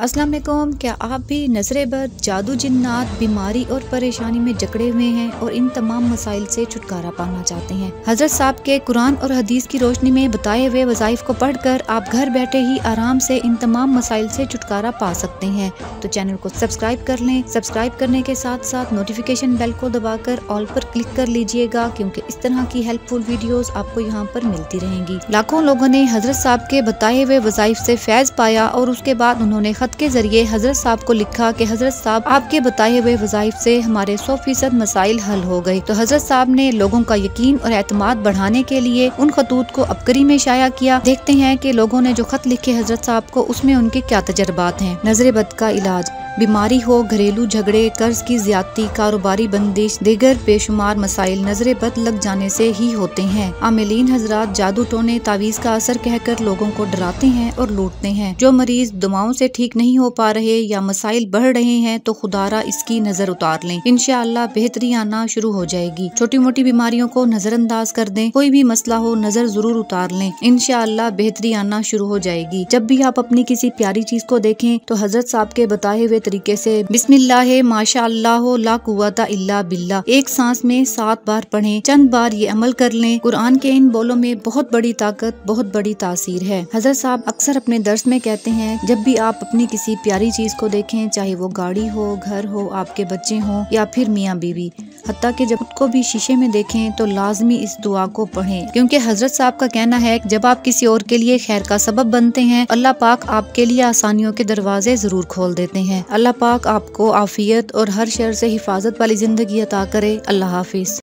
अस्सलाम वालेकुम। क्या आप भी नजरे बद, जादू, जिन्नात, बीमारी और परेशानी में जकड़े हुए हैं और इन तमाम मसाइल से छुटकारा पाना चाहते हैं? हजरत साहब के कुरान और हदीस की रोशनी में बताए हुए वज़ाइफ को पढ़कर आप घर बैठे ही आराम से इन तमाम मसाइल से छुटकारा पा सकते हैं। तो चैनल को सब्सक्राइब कर लें। सब्सक्राइब करने के साथ साथ नोटिफिकेशन बेल को दबाकर ऑल पर क्लिक कर लीजिएगा, क्योंकि इस तरह की हेल्पफुल वीडियोस आपको यहाँ पर मिलती रहेंगी। लाखों लोगों ने हजरत साहब के बताए हुए वज़ाइफ से फैज पाया और उसके बाद उन्होंने खत के जरिए हजरत साहब को लिखा कि हजरत साहब, आपके बताए हुए वज़ाइफ से हमारे 100% मसाइल हल हो गए। तो हजरत साहब ने लोगों का यकीन और एतमाद बढ़ाने के लिए उन खतूत को अबकरी में शाया किया। देखते हैं कि लोगों ने जो खत लिखे हजरत साहब को, उसमें उनके क्या तजर्बात हैं। नजरे बद का इलाज। बीमारी हो, घरेलू झगड़े, कर्ज की ज्यादती, कारोबारी बंदिश, दीगर बेशुमार मसाइल नजरे बद लग जाने से ही होते हैं। आमिलीन हजरात जादू टोने तावीज का असर कहकर लोगों को डराते हैं और लूटते हैं। जो मरीज दवाओं से ठीक नहीं हो पा रहे या मसाइल बढ़ रहे हैं तो खुदारा इसकी नजर उतार लें। इंशाअल्लाह बेहतरी आना शुरू हो जाएगी। छोटी मोटी बीमारियों को नजरअंदाज कर दें। कोई भी मसला हो नजर जरूर उतार लें। इंशाअल्लाह बेहतरी आना शुरू हो जाएगी। जब भी आप अपनी किसी प्यारी चीज को देखें तो हजरत साहब के बताए हुए तरीके से बिस्मिल्लाह माशाअल्लाह ला कुव्वता इल्ला बिल्लाह एक सांस में 7 बार पढ़ें। चंद बार ये अमल कर लें। कुरान के इन बोलों में बहुत बड़ी ताकत, बहुत बड़ी तासीर है। हजरत साहब अक्सर अपने दर्स में कहते हैं, जब भी आप अपनी किसी प्यारी चीज को देखें, चाहे वो गाड़ी हो, घर हो, आपके बच्चे हो या फिर मियाँ बीवी, हत्ता कि जब खुद को भी शीशे में देखें तो लाजमी इस दुआ को पढ़ें, क्योंकि हजरत साहब का कहना है कि जब आप किसी और के लिए खैर का सबब बनते हैं, अल्लाह पाक आपके लिए आसानियों के दरवाजे जरूर खोल देते हैं। अल्लाह पाक आपको आफियत और हर शर से हिफाजत वाली जिंदगी अता करे। अल्लाह हाफिज।